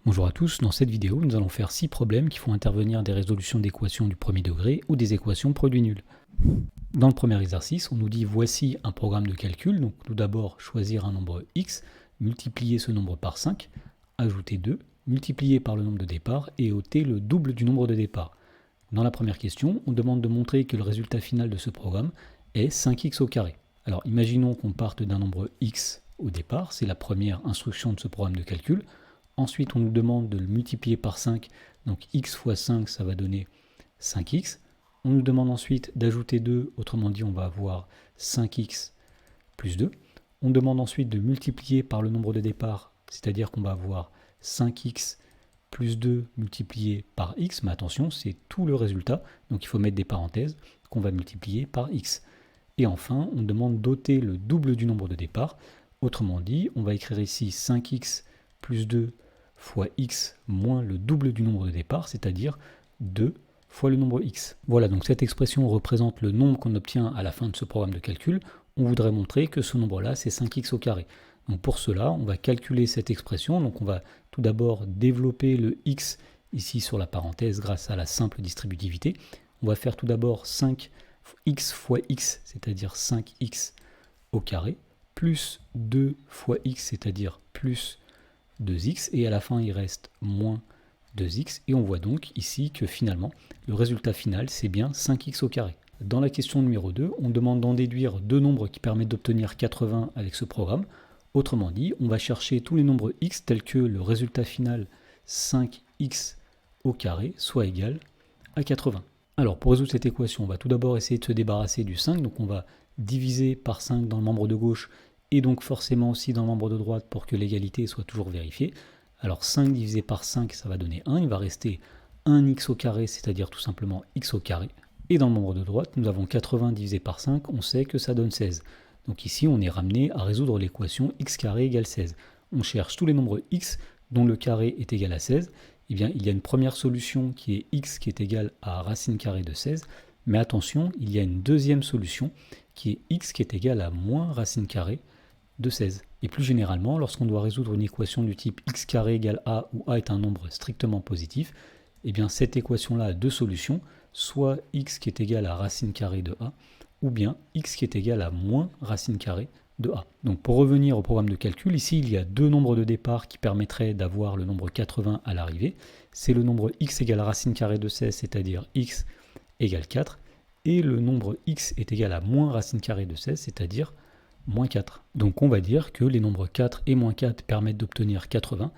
Bonjour à tous, dans cette vidéo nous allons faire 6 problèmes qui font intervenir des résolutions d'équations du premier degré ou des équations produit nul. Dans le premier exercice, on nous dit voici un programme de calcul, donc nous d'abord choisir un nombre x, multiplier ce nombre par 5, ajouter 2, multiplier par le nombre de départ et ôter le double du nombre de départ. Dans la première question, on demande de montrer que le résultat final de ce programme est 5x au carré. Alors imaginons qu'on parte d'un nombre x au départ, c'est la première instruction de ce programme de calcul. Ensuite, on nous demande de le multiplier par 5, donc x fois 5, ça va donner 5x. On nous demande ensuite d'ajouter 2, autrement dit, on va avoir 5x plus 2. On demande ensuite de multiplier par le nombre de départ, c'est-à-dire qu'on va avoir 5x plus 2 multiplié par x, mais attention, c'est tout le résultat, donc il faut mettre des parenthèses, qu'on va multiplier par x. Et enfin, on demande d'ôter le double du nombre de départ, autrement dit, on va écrire ici 5x plus 2 fois x moins le double du nombre de départ, c'est-à-dire 2 fois le nombre x. Voilà, donc cette expression représente le nombre qu'on obtient à la fin de ce programme de calcul. On voudrait montrer que ce nombre-là, c'est 5x au carré. Donc pour cela, on va calculer cette expression. Donc on va tout d'abord développer le x ici sur la parenthèse grâce à la simple distributivité. On va faire tout d'abord 5x fois x, c'est-à-dire 5x au carré, plus 2 fois x, c'est-à-dire plus 2x, et à la fin il reste moins 2x, et on voit donc ici que finalement le résultat final c'est bien 5x au carré. Dans la question numéro 2, on demande d'en déduire deux nombres qui permettent d'obtenir 80 avec ce programme. Autrement dit, on va chercher tous les nombres x tels que le résultat final 5x au carré soit égal à 80. Alors pour résoudre cette équation, on va tout d'abord essayer de se débarrasser du 5, donc on va diviser par 5 dans le membre de gauche et donc forcément aussi dans le membre de droite pour que l'égalité soit toujours vérifiée. Alors 5 divisé par 5, ça va donner 1, il va rester 1x au carré, c'est-à-dire tout simplement x au carré. Et dans le membre de droite, nous avons 80 divisé par 5, on sait que ça donne 16. Donc ici, on est ramené à résoudre l'équation x carré égale 16. On cherche tous les nombres x dont le carré est égal à 16. Eh bien, il y a une première solution qui est x qui est égal à racine carrée de 16. Mais attention, il y a une deuxième solution qui est x qui est égal à moins racine carrée de 16. Et plus généralement, lorsqu'on doit résoudre une équation du type x carré égale a, où a est un nombre strictement positif, eh bien cette équation-là a deux solutions, soit x qui est égal à racine carrée de a, ou bien x qui est égal à moins racine carrée de a. Donc pour revenir au programme de calcul, ici il y a deux nombres de départ qui permettraient d'avoir le nombre 80 à l'arrivée. C'est le nombre x égale à racine carrée de 16, c'est-à-dire x égale 4, et le nombre x est égal à moins racine carrée de 16, c'est-à-dire moins 4. Donc on va dire que les nombres 4 et moins 4 permettent d'obtenir 80,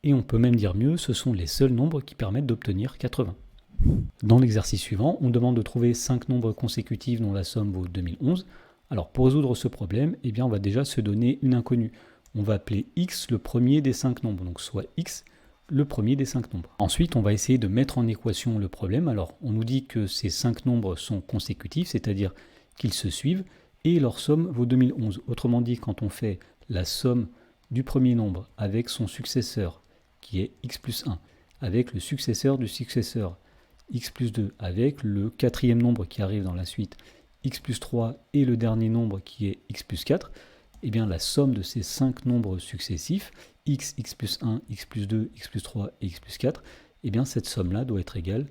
et on peut même dire mieux, ce sont les seuls nombres qui permettent d'obtenir 80. Dans l'exercice suivant, on demande de trouver 5 nombres consécutifs dont la somme vaut 2011. Alors pour résoudre ce problème, eh bien on va déjà se donner une inconnue. On va appeler x le premier des 5 nombres, donc soit x le premier des 5 nombres. Ensuite, on va essayer de mettre en équation le problème. Alors on nous dit que ces 5 nombres sont consécutifs, c'est-à-dire qu'ils se suivent, et leur somme vaut 2011. Autrement dit, quand on fait la somme du premier nombre avec son successeur, qui est x plus 1, avec le successeur du successeur, x plus 2, avec le quatrième nombre qui arrive dans la suite, x plus 3, et le dernier nombre qui est x plus 4, eh bien la somme de ces 5 nombres successifs, x, x plus 1, x plus 2, x plus 3 et x plus 4, eh bien cette somme-là doit être égale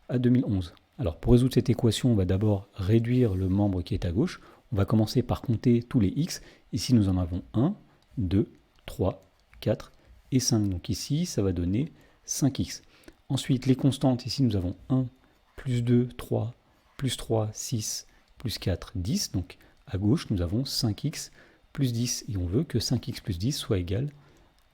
à 2011. Alors pour résoudre cette équation, on va d'abord réduire le membre qui est à gauche. On va commencer par compter tous les x. Ici, nous en avons 1, 2, 3, 4 et 5. Donc ici, ça va donner 5x. Ensuite, les constantes, ici, nous avons 1, plus 2, 3, plus 3, 6, plus 4, 10. Donc à gauche, nous avons 5x plus 10. Et on veut que 5x plus 10 soit égal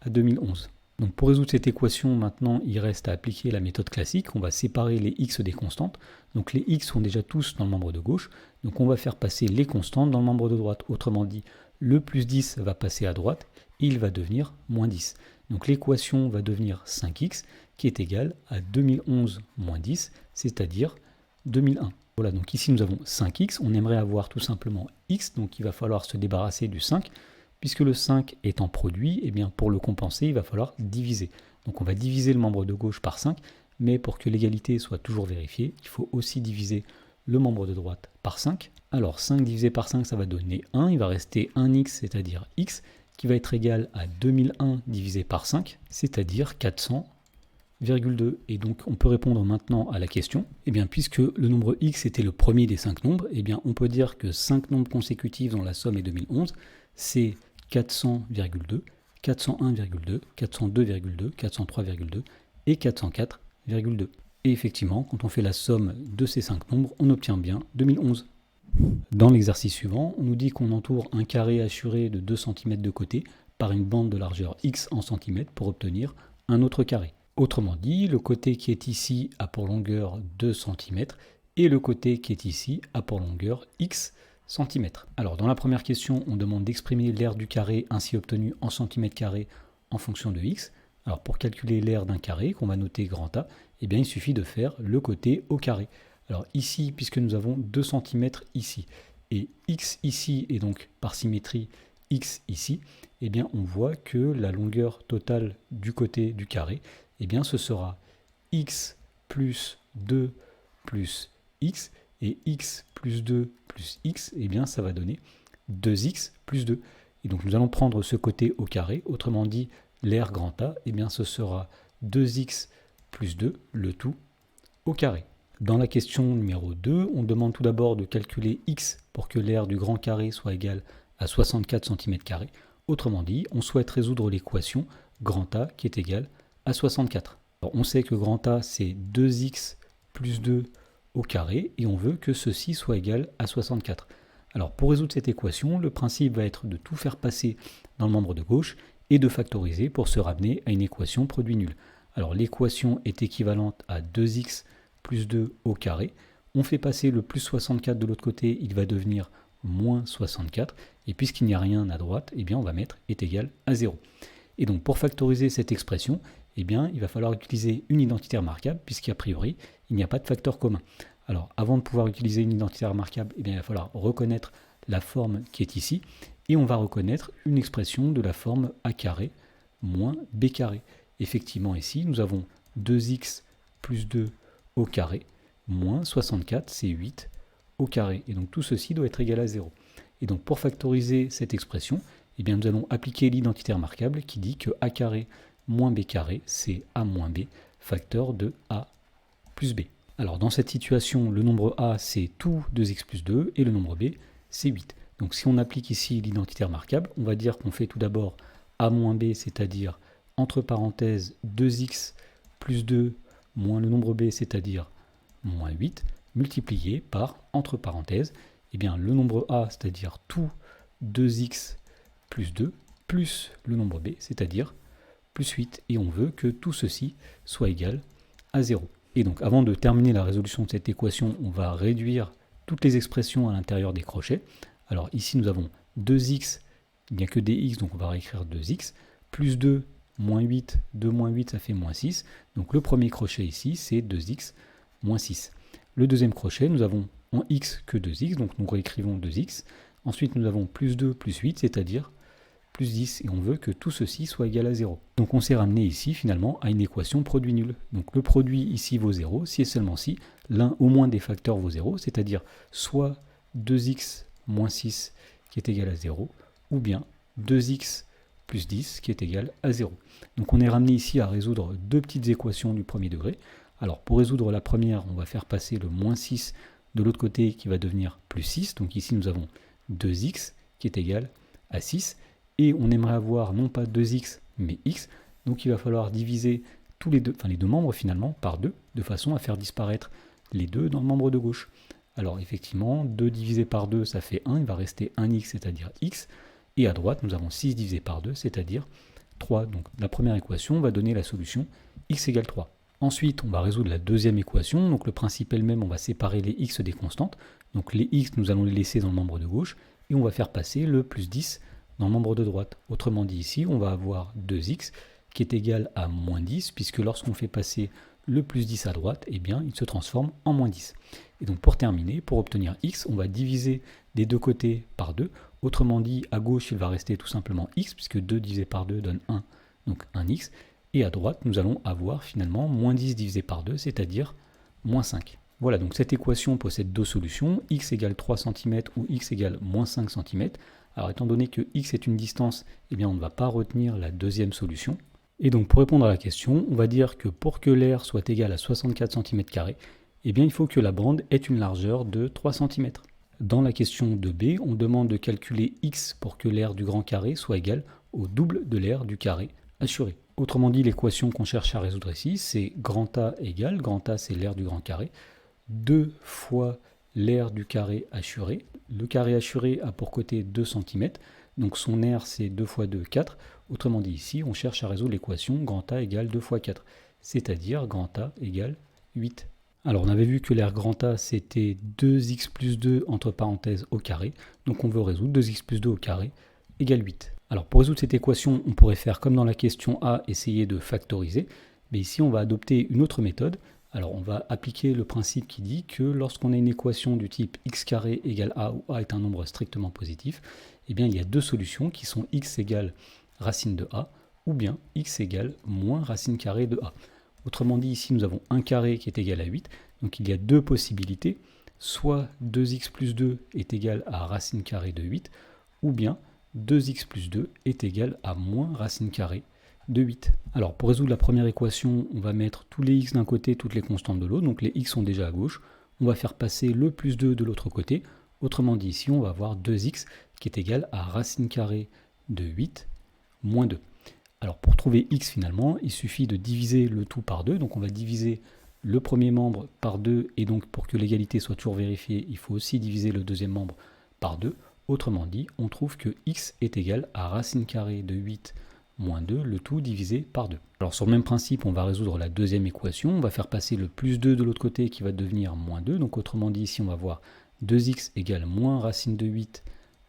à 2011. Donc pour résoudre cette équation, maintenant, il reste à appliquer la méthode classique. On va séparer les x des constantes. Donc les x sont déjà tous dans le membre de gauche. Donc on va faire passer les constantes dans le membre de droite. Autrement dit, le plus 10 va passer à droite et il va devenir moins 10. Donc l'équation va devenir 5x qui est égal à 2011 moins 10, c'est-à-dire 2001. Voilà, donc ici nous avons 5x. On aimerait avoir tout simplement x, donc il va falloir se débarrasser du 5. Puisque le 5 est en produit, eh bien pour le compenser, il va falloir diviser. Donc on va diviser le membre de gauche par 5, mais pour que l'égalité soit toujours vérifiée, il faut aussi diviser le membre de droite par 5. Alors 5 divisé par 5, ça va donner 1, il va rester 1x, c'est-à-dire x, qui va être égal à 2001 divisé par 5, c'est-à-dire 400,2. Et donc on peut répondre maintenant à la question. Eh bien, puisque le nombre x était le premier des 5 nombres, eh bien on peut dire que 5 nombres consécutifs dont la somme est 2011, c'est 400,2, 401,2, 402,2, 403,2 et 404,2. Et effectivement, quand on fait la somme de ces 5 nombres, on obtient bien 2011. Dans l'exercice suivant, on nous dit qu'on entoure un carré assuré de 2 cm de côté par une bande de largeur x en centimètres pour obtenir un autre carré. Autrement dit, le côté qui est ici a pour longueur 2 cm et le côté qui est ici a pour longueur x cm. Alors dans la première question, on demande d'exprimer l'aire du carré ainsi obtenu en centimètres carrés en fonction de x. Alors pour calculer l'aire d'un carré, qu'on va noter grand A, eh bien il suffit de faire le côté au carré. Alors ici, puisque nous avons 2 cm ici, et x ici, et donc par symétrie x ici, eh bien on voit que la longueur totale du côté du carré, eh bien ce sera x plus 2 plus x, et x plus 2 plus x, eh bien ça va donner 2x plus 2. Et donc nous allons prendre ce côté au carré, autrement dit l'aire grand A, eh bien ce sera 2x plus 2, le tout au carré. Dans la question numéro 2, on demande tout d'abord de calculer x pour que l'aire du grand carré soit égale à 64 cm². Autrement dit, on souhaite résoudre l'équation grand A qui est égale à 64. Alors, on sait que grand A c'est 2x plus 2 au carré et on veut que ceci soit égal à 64. Alors pour résoudre cette équation, le principe va être de tout faire passer dans le membre de gauche et de factoriser pour se ramener à une équation produit nul. Alors l'équation est équivalente à 2x plus 2 au carré. On fait passer le plus 64 de l'autre côté, il va devenir moins 64. Et puisqu'il n'y a rien à droite, eh bien on va mettre est égal à 0. Et donc pour factoriser cette expression, eh bien il va falloir utiliser une identité remarquable, puisqu'a priori, il n'y a pas de facteur commun. Alors avant de pouvoir utiliser une identité remarquable, eh bien, il va falloir reconnaître la forme qui est ici, et on va reconnaître une expression de la forme a carré moins b carré. Effectivement ici, nous avons 2x plus 2 au carré, moins 64, c'est 8 au carré. Et donc tout ceci doit être égal à 0. Et donc pour factoriser cette expression, eh bien, nous allons appliquer l'identité remarquable qui dit que a carré moins b carré, c'est a moins b, facteur de a plus b. Alors dans cette situation, le nombre a, c'est tout 2x plus 2, et le nombre b, c'est 8. Donc si on applique ici l'identité remarquable, on va dire qu'on fait tout d'abord a moins b, c'est-à-dire entre parenthèses 2x plus 2 moins le nombre b, c'est-à-dire moins 8, multiplié par, entre parenthèses, eh bien, le nombre a, c'est-à-dire tout 2x plus 2, plus le nombre b, c'est-à-dire plus 8. Et on veut que tout ceci soit égal à 0. Et donc, avant de terminer la résolution de cette équation, on va réduire toutes les expressions à l'intérieur des crochets. Alors ici, nous avons 2x, il n'y a que des x, donc on va réécrire 2x, plus 2, moins 8, 2 moins 8, ça fait moins 6. Donc le premier crochet ici, c'est 2x moins 6. Le deuxième crochet, nous avons en x que 2x, donc nous réécrivons 2x. Ensuite, nous avons plus 2 plus 8, c'est-à-dire plus 10, et on veut que tout ceci soit égal à 0. Donc on s'est ramené ici, finalement, à une équation produit nul. Donc le produit ici vaut 0, si et seulement si l'un au moins des facteurs vaut 0, c'est-à-dire soit 2x moins 6 qui est égal à 0, ou bien 2x plus 10 qui est égal à 0. Donc on est ramené ici à résoudre deux petites équations du premier degré. Alors pour résoudre la première, on va faire passer le moins 6 de l'autre côté qui va devenir plus 6. Donc ici nous avons 2x qui est égal à 6. Et on aimerait avoir non pas 2x mais x. Donc il va falloir diviser tous les deux membres finalement par 2 de façon à faire disparaître les deux dans le membre de gauche. Alors effectivement, 2 divisé par 2 ça fait 1, il va rester 1x c'est-à-dire x. Et à droite, nous avons 6 divisé par 2, c'est-à-dire 3. Donc la première équation va donner la solution x égale 3. Ensuite, on va résoudre la deuxième équation. Donc le principe est le même, on va séparer les x des constantes. Donc les x, nous allons les laisser dans le membre de gauche. Et on va faire passer le plus 10 dans le membre de droite. Autrement dit ici, on va avoir 2x qui est égal à moins 10, puisque lorsqu'on fait passer le plus 10 à droite, eh bien, il se transforme en moins 10. Et donc pour terminer, pour obtenir x, on va diviser des deux côtés par 2. Autrement dit, à gauche, il va rester tout simplement x, puisque 2 divisé par 2 donne 1, donc 1x. Et à droite, nous allons avoir finalement moins 10 divisé par 2, c'est-à-dire moins 5. Voilà, donc cette équation possède deux solutions, x égale 3 cm ou x égale moins 5 cm. Alors étant donné que x est une distance, eh bien on ne va pas retenir la deuxième solution. Et donc pour répondre à la question, on va dire que pour que l'aire soit égal à 64 cm², eh bien il faut que la bande ait une largeur de 3 cm. Dans la question de B, on demande de calculer x pour que l'aire du grand carré soit égal au double de l'aire du carré assuré. Autrement dit, l'équation qu'on cherche à résoudre ici, c'est grand A égale, grand A c'est l'aire du grand carré, 2 fois l'aire du carré assuré. Le carré assuré a pour côté 2 cm, donc son aire c'est 2 fois 2, 4. Autrement dit, ici, on cherche à résoudre l'équation grand A égale 2 fois 4, c'est-à-dire grand A égale 8. Alors, on avait vu que l'aire grand A, c'était 2x plus 2 entre parenthèses au carré, donc on veut résoudre 2x plus 2 au carré égale 8. Alors, pour résoudre cette équation, on pourrait faire comme dans la question A, essayer de factoriser, mais ici, on va adopter une autre méthode. Alors, on va appliquer le principe qui dit que lorsqu'on a une équation du type x carré égale a, où a est un nombre strictement positif, eh bien, il y a deux solutions qui sont x égale racine de a, ou bien x égale moins racine carrée de a. Autrement dit, ici, nous avons un carré qui est égal à 8, donc il y a deux possibilités, soit 2x plus 2 est égal à racine carrée de 8, ou bien 2x plus 2 est égal à moins racine carrée de 8. Alors pour résoudre la première équation, on va mettre tous les x d'un côté, toutes les constantes de l'autre, donc les x sont déjà à gauche. On va faire passer le plus 2 de l'autre côté. Autrement dit, ici, on va avoir 2x qui est égal à racine carrée de 8 moins 2. Alors pour trouver x finalement, il suffit de diviser le tout par 2. Donc on va diviser le premier membre par 2, et donc pour que l'égalité soit toujours vérifiée, il faut aussi diviser le deuxième membre par 2. Autrement dit, on trouve que x est égal à racine carrée de 8 moins 2, le tout divisé par 2. Alors sur le même principe, on va résoudre la deuxième équation. On va faire passer le plus 2 de l'autre côté qui va devenir moins 2. Donc autrement dit, ici on va avoir 2x égale moins racine de 8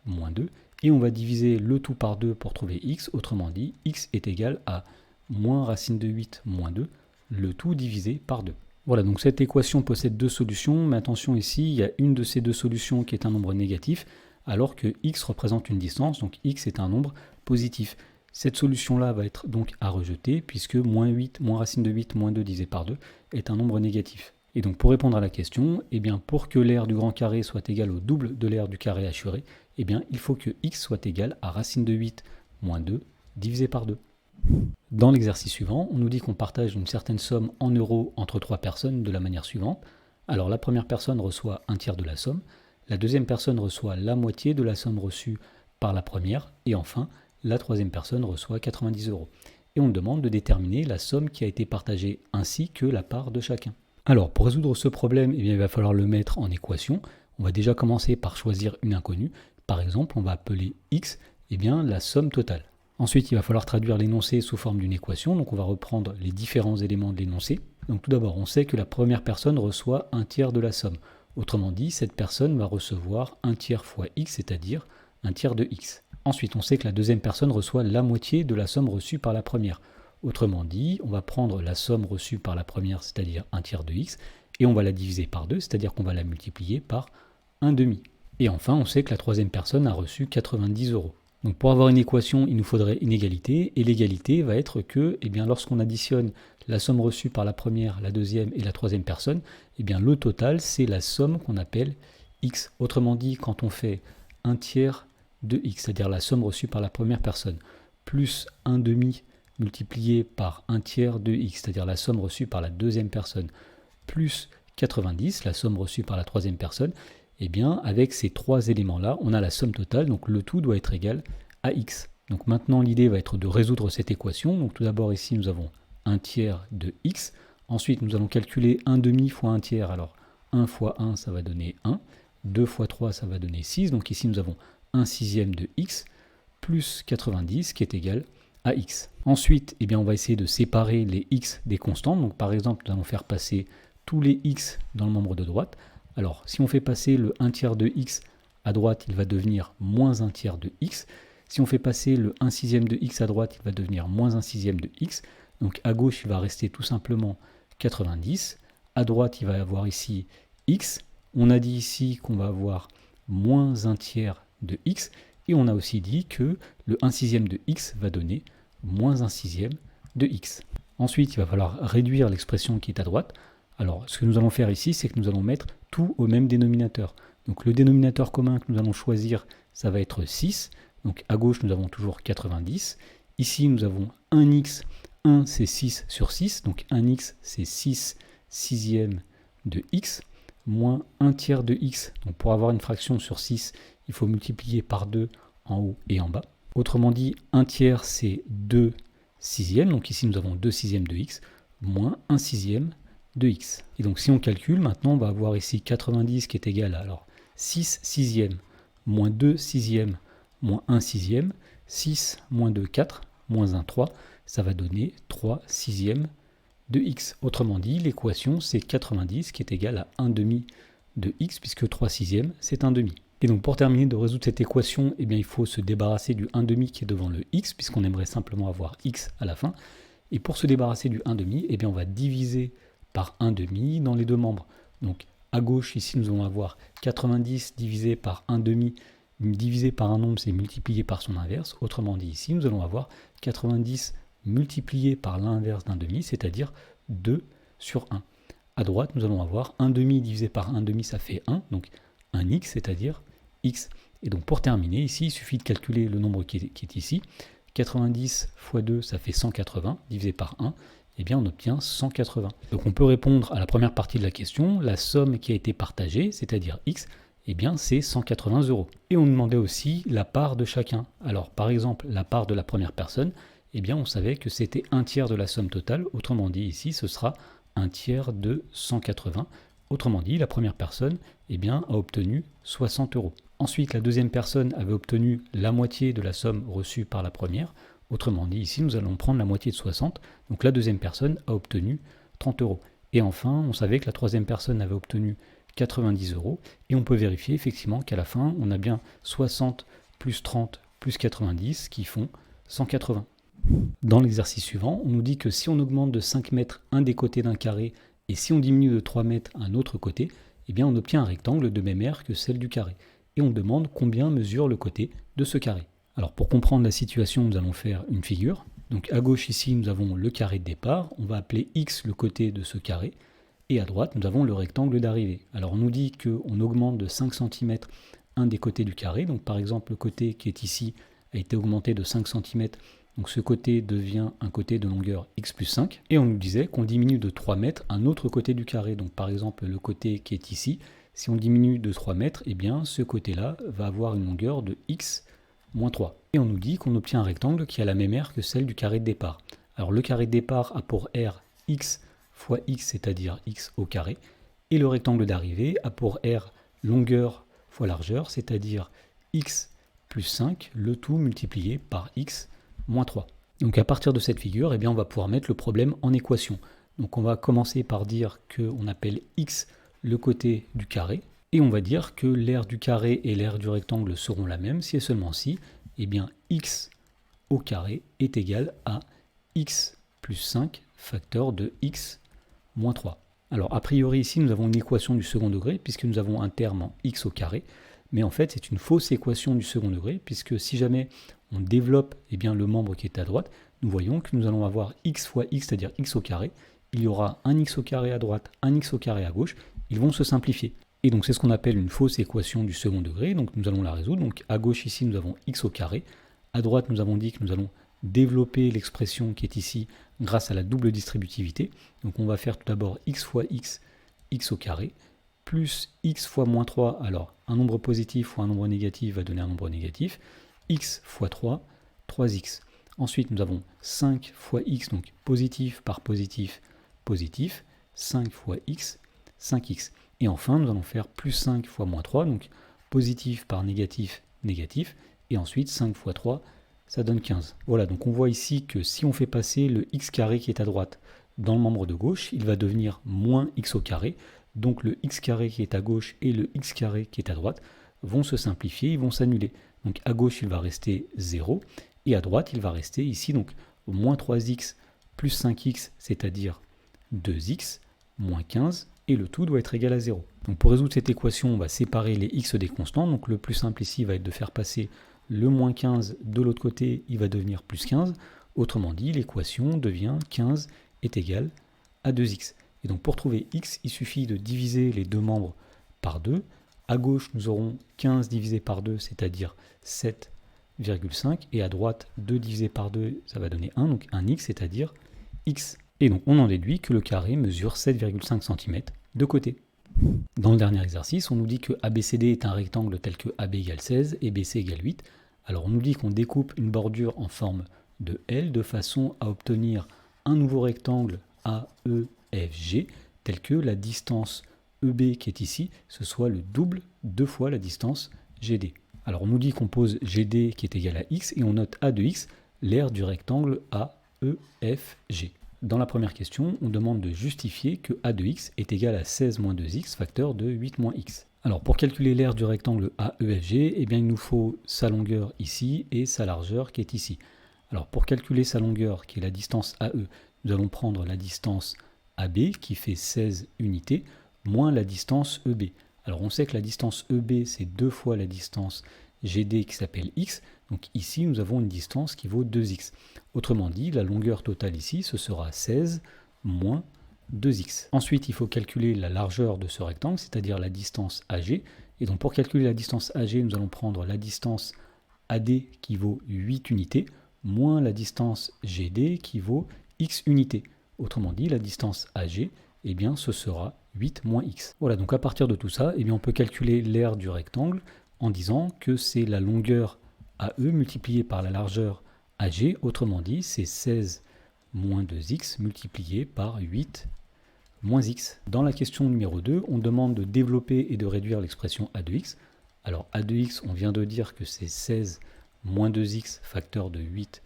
moins 2. Et on va diviser le tout par 2 pour trouver x. Autrement dit, x est égal à moins racine de 8 moins 2, le tout divisé par 2. Voilà, donc cette équation possède deux solutions, mais attention ici, il y a une de ces deux solutions qui est un nombre négatif, alors que x représente une distance, donc x est un nombre positif. Cette solution-là va être donc à rejeter, puisque moins racine de 8 moins 2 divisé par 2 est un nombre négatif. Et donc pour répondre à la question, eh bien pour que l'aire du grand carré soit égale au double de l'aire du carré assuré, eh bien il faut que x soit égal à racine de 8 moins 2 divisé par 2. Dans l'exercice suivant, on nous dit qu'on partage une certaine somme en euros entre trois personnes de la manière suivante. Alors la première personne reçoit un tiers de la somme, la deuxième personne reçoit la moitié de la somme reçue par la première, et enfin la troisième personne reçoit 90 euros. Et on demande de déterminer la somme qui a été partagée ainsi que la part de chacun. Alors pour résoudre ce problème, eh bien, il va falloir le mettre en équation. On va déjà commencer par choisir une inconnue. Par exemple, on va appeler x eh bien, la somme totale. Ensuite, il va falloir traduire l'énoncé sous forme d'une équation. Donc on va reprendre les différents éléments de l'énoncé. Donc tout d'abord, on sait que la première personne reçoit un tiers de la somme. Autrement dit, cette personne va recevoir un tiers fois x, c'est-à-dire un tiers de x. Ensuite, on sait que la deuxième personne reçoit la moitié de la somme reçue par la première. Autrement dit, on va prendre la somme reçue par la première, c'est-à-dire un tiers de x, et on va la diviser par 2, c'est-à-dire qu'on va la multiplier par 1 demi. Et enfin, on sait que la troisième personne a reçu 90 euros. Donc pour avoir une équation, il nous faudrait une égalité, et l'égalité va être que, eh bien, lorsqu'on additionne la somme reçue par la première, la deuxième et la troisième personne, eh bien, le total, c'est la somme qu'on appelle x. Autrement dit, quand on fait un tiers de x, c'est-à-dire la somme reçue par la première personne, plus 1 demi multiplié par un tiers de x, c'est-à-dire la somme reçue par la deuxième personne, plus 90, la somme reçue par la troisième personne, eh bien, avec ces trois éléments-là, on a la somme totale, donc le tout doit être égal à x. Donc maintenant, l'idée va être de résoudre cette équation. Donc tout d'abord, ici, nous avons un tiers de x. Ensuite, nous allons calculer 1 demi fois 1 tiers. Alors, 1 fois 1, ça va donner 1. 2 fois 3, ça va donner 6. Donc ici, nous avons 1 sixième de x plus 90, qui est égal à x. Ensuite, eh bien, on va essayer de séparer les x des constantes. Donc par exemple, nous allons faire passer tous les x dans le membre de droite. Alors, si on fait passer le 1 tiers de x à droite, il va devenir moins 1 tiers de x. Si on fait passer le 1 sixième de x à droite, il va devenir moins 1 sixième de x. Donc à gauche, il va rester tout simplement 90. À droite, il va y avoir ici x. On a dit ici qu'on va avoir moins 1 tiers de x. Et on a aussi dit que le 1 sixième de x va donner moins 1 sixième de x. Ensuite, il va falloir réduire l'expression qui est à droite. Alors, ce que nous allons faire ici, c'est que nous allons mettre tout au même dénominateur. Donc le dénominateur commun que nous allons choisir, ça va être 6. Donc à gauche, nous avons toujours 90. Ici, nous avons 1x. 1, c'est 6 sur 6. Donc 1x, c'est 6 sixièmes de x, moins 1 tiers de x. Donc pour avoir une fraction sur 6, il faut multiplier par 2 en haut et en bas. Autrement dit, 1 tiers, c'est 2 sixièmes. Donc ici, nous avons 2 sixièmes de x, moins 1 sixième de x. Et donc si on calcule, maintenant, on va avoir ici 90 qui est égal à alors, 6 sixièmes, moins 2 sixièmes, moins 1 sixième. 6 moins 2, 4, moins 1, 3. Ça va donner 3 sixièmes de x. Autrement dit, l'équation, c'est 90 qui est égal à 1 demi de x, puisque 3 sixièmes, c'est 1 demi. Et donc pour terminer de résoudre cette équation, eh bien, il faut se débarrasser du 1 demi qui est devant le x, puisqu'on aimerait simplement avoir x à la fin. Et pour se débarrasser du 1 demi, eh bien, on va diviser par 1 demi dans les deux membres. Donc à gauche, ici, nous allons avoir 90 divisé par 1 demi, divisé par un nombre, c'est multiplié par son inverse. Autrement dit, ici, nous allons avoir 90 multiplié par l'inverse d'un demi, c'est-à-dire 2 sur 1. À droite, nous allons avoir 1 demi divisé par 1 demi, ça fait 1, donc 1x, c'est-à-dire x. Et donc pour terminer, ici, il suffit de calculer le nombre qui est ici. 90 fois 2, ça fait 180, divisé par 1, eh bien on obtient 180. Donc on peut répondre à la première partie de la question, la somme qui a été partagée, c'est-à-dire x, eh bien c'est 180 €. Et on demandait aussi la part de chacun. Alors par exemple, la part de la première personne, eh bien on savait que c'était 1 tiers de la somme totale, autrement dit ici ce sera 1 tiers de 180. Autrement dit, la première personne eh bien, a obtenu 60 €. Ensuite, la deuxième personne avait obtenu la moitié de la somme reçue par la première. Autrement dit, ici, nous allons prendre la moitié de 60. Donc la deuxième personne a obtenu 30 €. Et enfin, on savait que la troisième personne avait obtenu 90 €. Et on peut vérifier effectivement qu'à la fin, on a bien 60 plus 30 plus 90 qui font 180. Dans l'exercice suivant, on nous dit que si on augmente de 5 mètres un des côtés d'un carré et si on diminue de 3 mètres un autre côté, eh bien on obtient un rectangle de même aire que celle du carré. Et on demande combien mesure le côté de ce carré. Alors pour comprendre la situation, nous allons faire une figure. Donc à gauche ici, nous avons le carré de départ. On va appeler x le côté de ce carré. Et à droite, nous avons le rectangle d'arrivée. Alors on nous dit qu'on augmente de 5 cm un des côtés du carré. Donc par exemple, le côté qui est ici a été augmenté de 5 cm. Donc ce côté devient un côté de longueur x plus 5. Et on nous disait qu'on diminue de 3 mètres un autre côté du carré. Donc par exemple le côté qui est ici, si on diminue de 3 mètres, eh bien ce côté-là va avoir une longueur de x moins 3. Et on nous dit qu'on obtient un rectangle qui a la même aire que celle du carré de départ. Alors le carré de départ a pour aire x fois x, c'est-à-dire x au carré. Et le rectangle d'arrivée a pour aire longueur fois largeur, c'est-à-dire x plus 5, le tout multiplié par x moins 3. Donc à partir de cette figure, eh bien, on va pouvoir mettre le problème en équation. Donc on va commencer par dire qu'on appelle x le côté du carré, et on va dire que l'aire du carré et l'aire du rectangle seront la même si et seulement si, eh bien x au carré est égal à x plus 5 facteur de x moins 3. Alors a priori ici nous avons une équation du second degré puisque nous avons un terme en x au carré, mais en fait c'est une fausse équation du second degré puisque si jamais on développe eh bien, le membre qui est à droite, nous voyons que nous allons avoir x fois x, c'est-à-dire x au carré. Il y aura un x au carré à droite, un x au carré à gauche. Ils vont se simplifier. Et donc c'est ce qu'on appelle une fausse équation du second degré. Donc nous allons la résoudre. Donc à gauche ici, nous avons x au carré. À droite, nous avons dit que nous allons développer l'expression qui est ici grâce à la double distributivité. Donc on va faire tout d'abord x fois x, x au carré, plus x fois moins 3. Alors un nombre positif fois un nombre négatif va donner un nombre négatif. X fois 3, 3x. Ensuite, nous avons 5 fois x, donc positif par positif, positif. 5 fois x, 5x. Et enfin, nous allons faire plus 5 fois moins 3, donc positif par négatif, négatif. Et ensuite, 5 fois 3, ça donne 15. Voilà, donc on voit ici que si on fait passer le x carré qui est à droite dans le membre de gauche, il va devenir moins x au carré. Donc le x carré qui est à gauche et le x carré qui est à droite vont se simplifier, ils vont s'annuler. Donc à gauche, il va rester 0, et à droite, il va rester ici, donc moins 3x plus 5x, c'est-à-dire 2x, moins 15, et le tout doit être égal à 0. Donc pour résoudre cette équation, on va séparer les x des constants. Donc le plus simple ici va être de faire passer le moins 15 de l'autre côté, il va devenir plus 15. Autrement dit, l'équation devient 15 est égal à 2x. Et donc pour trouver x, il suffit de diviser les deux membres par 2. À gauche, nous aurons 15 divisé par 2, c'est-à-dire 7,5. Et à droite, 2 divisé par 2, ça va donner 1, donc un x, c'est-à-dire x. Et donc on en déduit que le carré mesure 7,5 cm de côté. Dans le dernier exercice, on nous dit que ABCD est un rectangle tel que AB égale 16 et BC égale 8. Alors on nous dit qu'on découpe une bordure en forme de L de façon à obtenir un nouveau rectangle AEFG tel que la distance EB qui est ici, ce soit le double, 2 fois la distance GD. Alors on nous dit qu'on pose GD qui est égal à x et on note A de x, l'aire du rectangle AEFG. Dans la première question, on demande de justifier que A de x est égal à 16 moins 2x facteur de 8 moins x. Alors pour calculer l'aire du rectangle AEFG, eh bien, il nous faut sa longueur ici et sa largeur qui est ici. Alors pour calculer sa longueur qui est la distance AE, nous allons prendre la distance AB qui fait 16 unités moins la distance EB. Alors on sait que la distance EB c'est 2 fois la distance GD qui s'appelle x, donc ici nous avons une distance qui vaut 2x. Autrement dit, la longueur totale ici ce sera 16 moins 2x. Ensuite il faut calculer la largeur de ce rectangle, c'est-à-dire la distance AG. Et donc pour calculer la distance AG, nous allons prendre la distance AD qui vaut 8 unités, moins la distance GD qui vaut x unités. Autrement dit, la distance AG, eh bien, ce sera 8 moins x. Voilà, donc à partir de tout ça, eh bien, on peut calculer l'aire du rectangle en disant que c'est la longueur AE multipliée par la largeur AG. Autrement dit, c'est 16 moins 2x multiplié par 8 moins x. Dans la question numéro 2, on demande de développer et de réduire l'expression A de x. Alors A de x, on vient de dire que c'est 16 moins 2x facteur de 8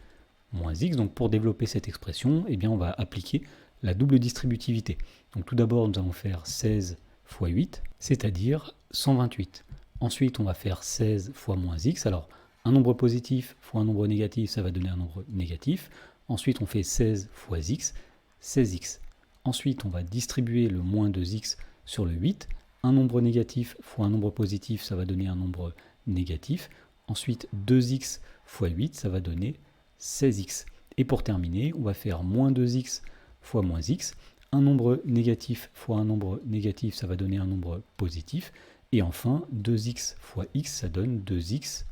moins x. Donc pour développer cette expression, eh bien, on va appliquer la double distributivité. Donc tout d'abord, nous allons faire 16 fois 8, c'est-à-dire 128. Ensuite, on va faire 16 fois moins x. Alors, un nombre positif fois un nombre négatif, ça va donner un nombre négatif. Ensuite, on fait 16 fois x, 16x. Ensuite, on va distribuer le moins 2x sur le 8. Un nombre négatif fois un nombre positif, ça va donner un nombre négatif. Ensuite, 2x fois 8, ça va donner 16x. Et pour terminer, on va faire moins 2x fois moins x. Un nombre négatif fois un nombre négatif, ça va donner un nombre positif. Et enfin, 2x fois x, ça donne 2x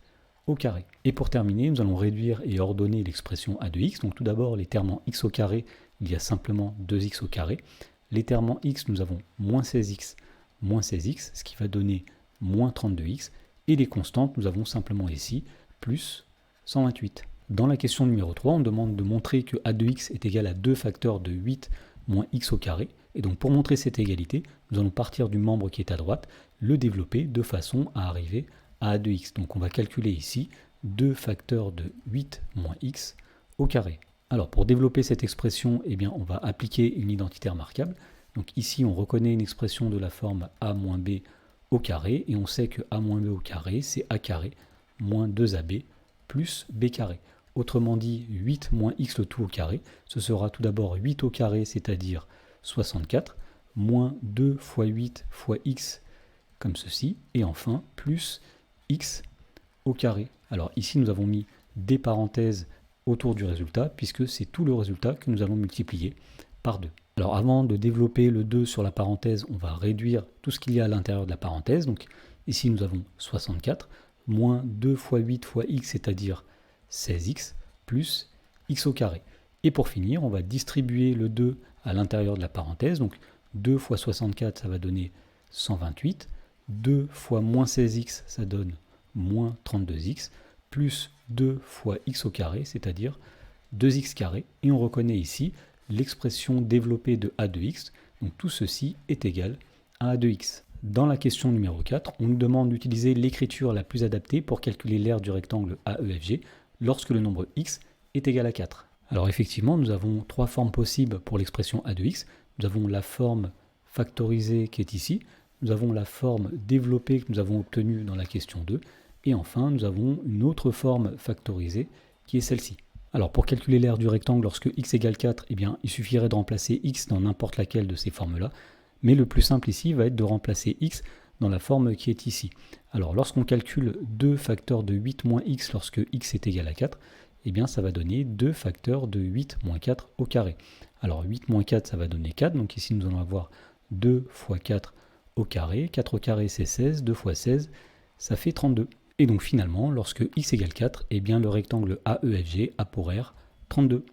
au carré. Et pour terminer, nous allons réduire et ordonner l'expression A de x. Donc tout d'abord, les termes en x au carré, il y a simplement 2x au carré. Les termes en x, nous avons moins 16x, ce qui va donner moins 32x. Et les constantes, nous avons simplement ici plus 128. Dans la question numéro 3, on demande de montrer que A de x est égal à 2 facteurs de 8 moins x au carré. Et donc pour montrer cette égalité, nous allons partir du membre qui est à droite, le développer de façon à arriver à A de x. Donc on va calculer ici 2 facteurs de 8 moins x au carré. Alors pour développer cette expression, eh bien, on va appliquer une identité remarquable. Donc ici on reconnaît une expression de la forme a moins b au carré, et on sait que a moins b au carré, c'est a carré moins 2ab plus b carré. Autrement dit, 8 moins x le tout au carré, ce sera tout d'abord 8 au carré, c'est-à-dire 64, moins 2 fois 8 fois x, comme ceci, et enfin, plus x au carré. Alors ici, nous avons mis des parenthèses autour du résultat, puisque c'est tout le résultat que nous allons multiplier par 2. Alors avant de développer le 2 sur la parenthèse, on va réduire tout ce qu'il y a à l'intérieur de la parenthèse. Donc ici, nous avons 64, moins 2 fois 8 fois x, c'est-à-dire 16x, plus x au carré. Et pour finir, on va distribuer le 2 à l'intérieur de la parenthèse. Donc 2 fois 64, ça va donner 128. 2 fois moins 16x, ça donne moins 32x, plus 2 fois x au carré, c'est-à-dire 2x carré. Et on reconnaît ici l'expression développée de a de x. Donc tout ceci est égal à a de x. Dans la question numéro 4, on nous demande d'utiliser l'écriture la plus adaptée pour calculer l'aire du rectangle AEFG lorsque le nombre x est égal à 4. Alors effectivement, nous avons 3 formes possibles pour l'expression a de x. Nous avons la forme factorisée qui est ici, nous avons la forme développée que nous avons obtenue dans la question 2, et enfin nous avons une autre forme factorisée qui est celle-ci. Alors pour calculer l'aire du rectangle lorsque x égale 4, eh bien, il suffirait de remplacer x dans n'importe laquelle de ces formes-là, mais le plus simple ici va être de remplacer x dans la forme qui est ici. Alors lorsqu'on calcule 2 facteurs de 8 moins x lorsque x est égal à 4, eh bien ça va donner 2 facteurs de 8 moins 4 au carré. Alors 8 moins 4, ça va donner 4, donc ici nous allons avoir 2 fois 4 au carré. 4 au carré, c'est 16. 2 fois 16, ça fait 32. Et donc finalement, lorsque x égale 4, eh bien le rectangle AEFG a pour aire 32.